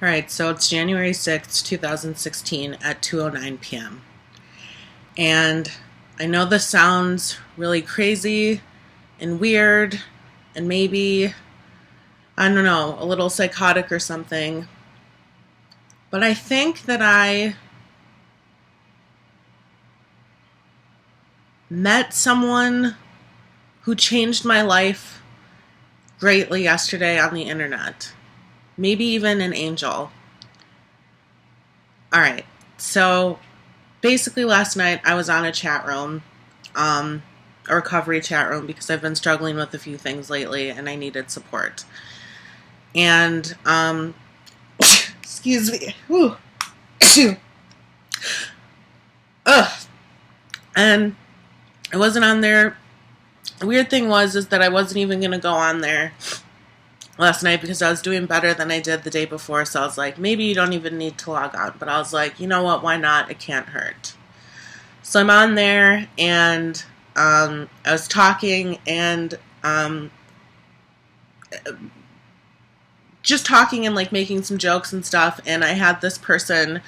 All right, so it's January 6th, 2016 at 2:09 p.m. And I know this sounds really crazy and weird and maybe, I don't know, a little psychotic or something. But I think that I met someone who changed my life greatly yesterday on the internet. Maybe even an angel. All right, so basically last night I was on a chat room, a recovery chat room, because I've been struggling with a few things lately and I needed support. And, excuse me. Whew. Ugh. And I wasn't on there. The weird thing is that I wasn't even going to go on there last night because I was doing better than I did the day before. So I was like, maybe you don't even need to log on. But I was like, you know what? Why not? It can't hurt. So I'm on there and I was talking and just talking and like making some jokes and stuff. And I had this person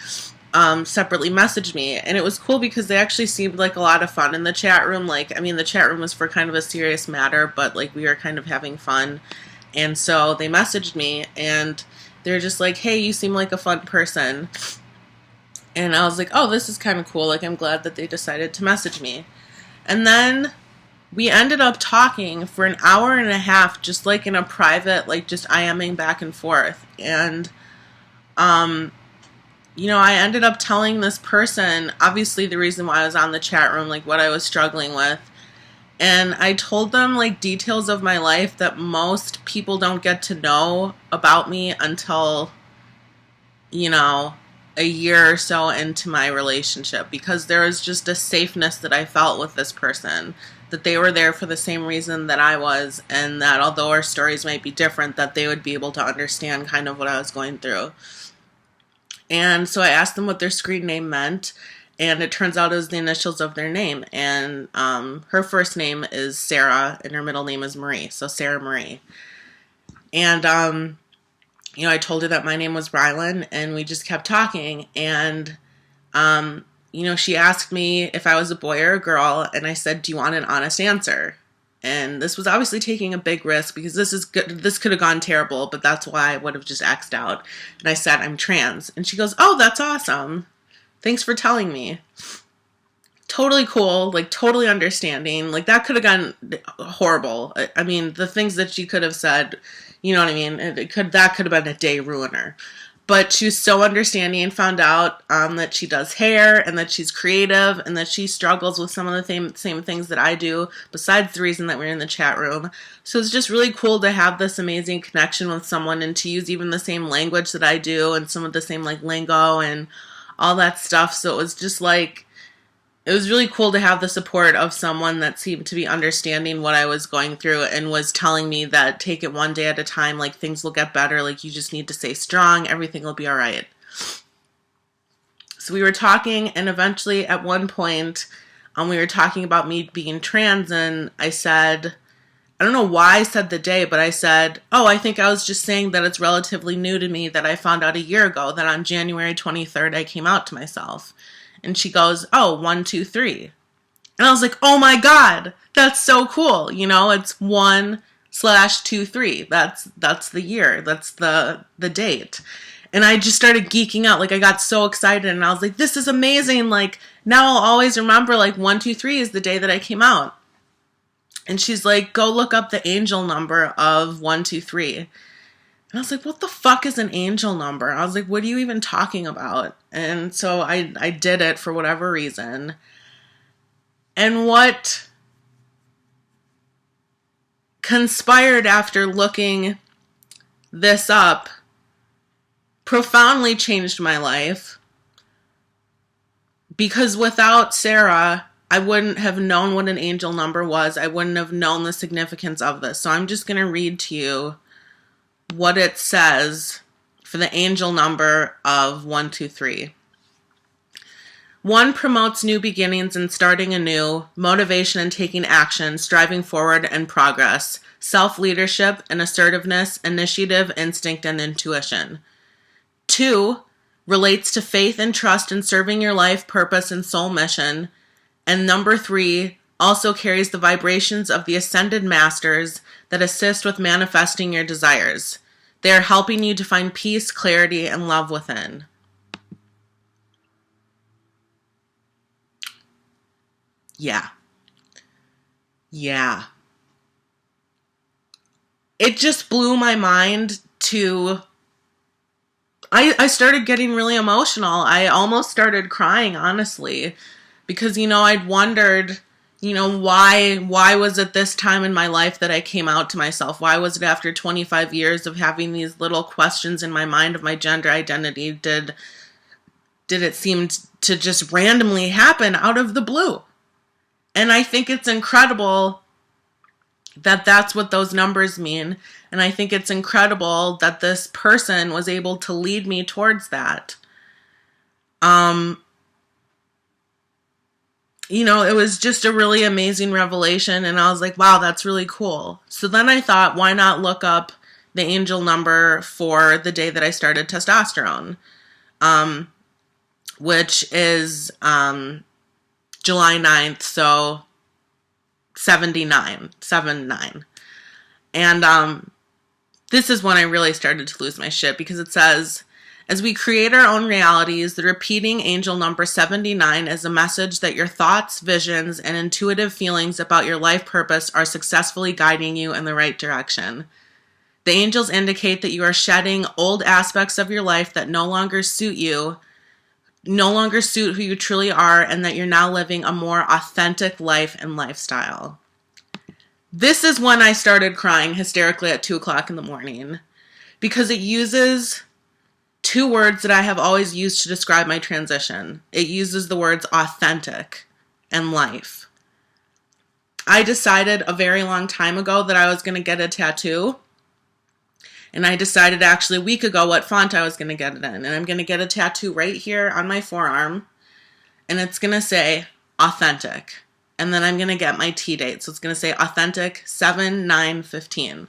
separately message me, and it was cool because they actually seemed like a lot of fun in the chat room. Like, I mean, the chat room was for kind of a serious matter, but like we were kind of having fun. And so they messaged me and they're just like, hey, you seem like a fun person. And I was like, oh, this is kind of cool. Like, I'm glad that they decided to message me. And then we ended up talking for an hour and a half, just like in a private, like just IMing back and forth. And, I ended up telling this person, obviously the reason why I was on the chat room, like what I was struggling with. And I told them like details of my life that most people don't get to know about me until, a year or so into my relationship, because there was just a safeness that I felt with this person, that they were there for the same reason that I was, and that although our stories might be different, that they would be able to understand kind of what I was going through. And so I asked them what their screen name meant, and it turns out it was the initials of their name. And her first name is Sarah, and her middle name is Marie, so Sarah Marie. And I told her that my name was Rylan, and we just kept talking. And she asked me if I was a boy or a girl, and I said, do you want an honest answer? And this was obviously taking a big risk because this could have gone terrible, but that's why I would have just X'd out. And I said, I'm trans. And she goes, oh, that's awesome. Thanks for telling me. Totally cool, like totally understanding. Like that could have gone horrible. I mean, the things that she could have said, you know what I mean? That could have been a day ruiner. But she was so understanding and found out that she does hair and that she's creative and that she struggles with some of the same things that I do, besides the reason that we're in the chat room. So it's just really cool to have this amazing connection with someone and to use even the same language that I do and some of the same like lingo and all that stuff. So it was just like, it was really cool to have the support of someone that seemed to be understanding what I was going through and was telling me that take it one day at a time, like things will get better, like you just need to stay strong, everything will be all right. So we were talking, and eventually at one point we were talking about me being trans, and I said, I don't know why I said the day, but I said, oh, I think I was just saying that it's relatively new to me that I found out a year ago that on January 23rd I came out to myself. And she goes, oh, 1, 2, 3. And I was like, oh my God, that's so cool. It's 1/23. That's the year. That's the date. And I just started geeking out. Like I got so excited and I was like, this is amazing. Like now I'll always remember like 1, 2, 3 is the day that I came out. And she's like, go look up the angel number of 1, 2, 3. And I was like, what the fuck is an angel number? I was like, what are you even talking about? And so I did it for whatever reason. And what conspired after looking this up profoundly changed my life. Because without Sarah, I wouldn't have known what an angel number was. I wouldn't have known the significance of this. So I'm just going to read to you what it says for the angel number of 1, 2, 3. 1 promotes new beginnings and starting anew, motivation and taking action, striving forward and progress, self-leadership and assertiveness, initiative, instinct, and intuition. 2 relates to faith and trust in serving your life, purpose, and soul mission. And number 3 also carries the vibrations of the ascended masters that assist with manifesting your desires. They are helping you to find peace, clarity, and love within. Yeah. It just blew my mind to... I started getting really emotional. I almost started crying, honestly, because, I'd wondered, why was it this time in my life that I came out to myself? Why was it after 25 years of having these little questions in my mind of my gender identity, did it seem to just randomly happen out of the blue? And I think it's incredible that that's what those numbers mean. And I think it's incredible that this person was able to lead me towards that. It was just a really amazing revelation, and I was like, wow, that's really cool. So then I thought, why not look up the angel number for the day that I started testosterone, which is July 9th, so 79. And this is when I really started to lose my shit, because it says, as we create our own realities, the repeating angel number 79 is a message that your thoughts, visions, and intuitive feelings about your life purpose are successfully guiding you in the right direction. The angels indicate that you are shedding old aspects of your life that no longer suit who you truly are, and that you're now living a more authentic life and lifestyle. This is when I started crying hysterically at 2 o'clock in the morning, because it uses 2 words that I have always used to describe my transition. It uses the words authentic and life. I decided a very long time ago that I was going to get a tattoo. And I decided actually a week ago what font I was going to get it in. And I'm going to get a tattoo right here on my forearm. And it's going to say authentic. And then I'm going to get my T date. So it's going to say authentic 7/9/15.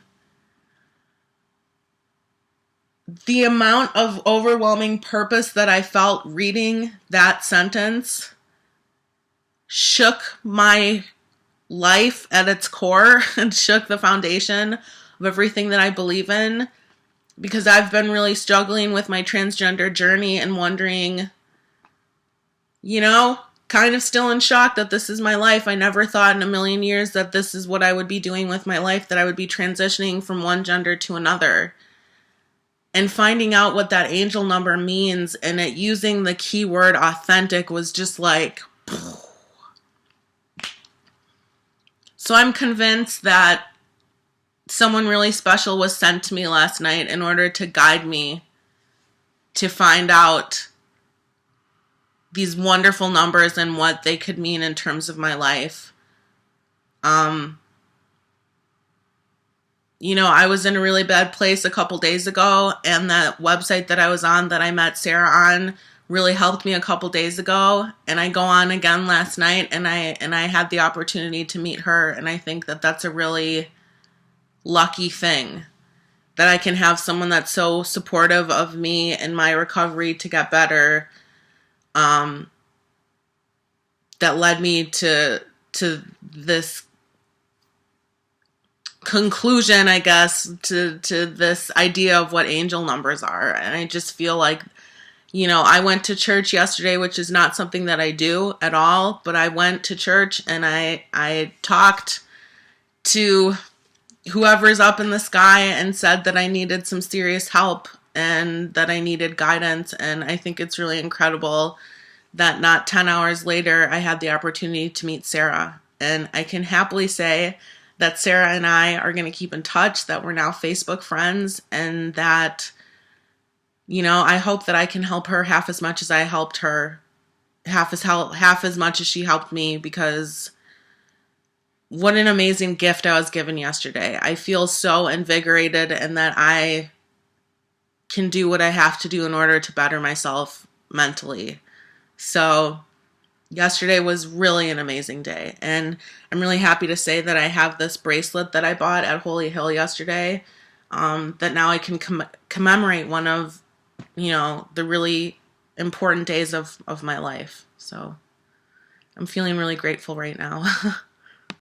The amount of overwhelming purpose that I felt reading that sentence shook my life at its core and shook the foundation of everything that I believe in, because I've been really struggling with my transgender journey and wondering, kind of still in shock that this is my life. I never thought in a million years that this is what I would be doing with my life, that I would be transitioning from one gender to another. And finding out what that angel number means and it using the keyword authentic was just like... So I'm convinced that someone really special was sent to me last night in order to guide me to find out these wonderful numbers and what they could mean in terms of my life. I was in a really bad place a couple days ago, and that website that I was on that I met Sarah on really helped me a couple days ago. And I go on again last night, and I had the opportunity to meet her, and I think that that's a really lucky thing, that I can have someone that's so supportive of me and my recovery to get better, that led me to this conclusion, I guess, to this idea of what angel numbers are. And I just feel like, I went to church yesterday, which is not something that I do at all, but I went to church and I talked to whoever's up in the sky and said that I needed some serious help and that I needed guidance. And I think it's really incredible that not 10 hours later, I had the opportunity to meet Sarah. And I can happily say that Sarah and I are going to keep in touch, that we're now Facebook friends, and that, I hope that I can help her half as much as I helped her, half as much as she helped me, because what an amazing gift I was given yesterday. I feel so invigorated, and that I can do what I have to do in order to better myself mentally. So yesterday was really an amazing day, and I'm really happy to say that I have this bracelet that I bought at Holy Hill yesterday, that now I can commemorate one of the really important days of my life. So I'm feeling really grateful right now.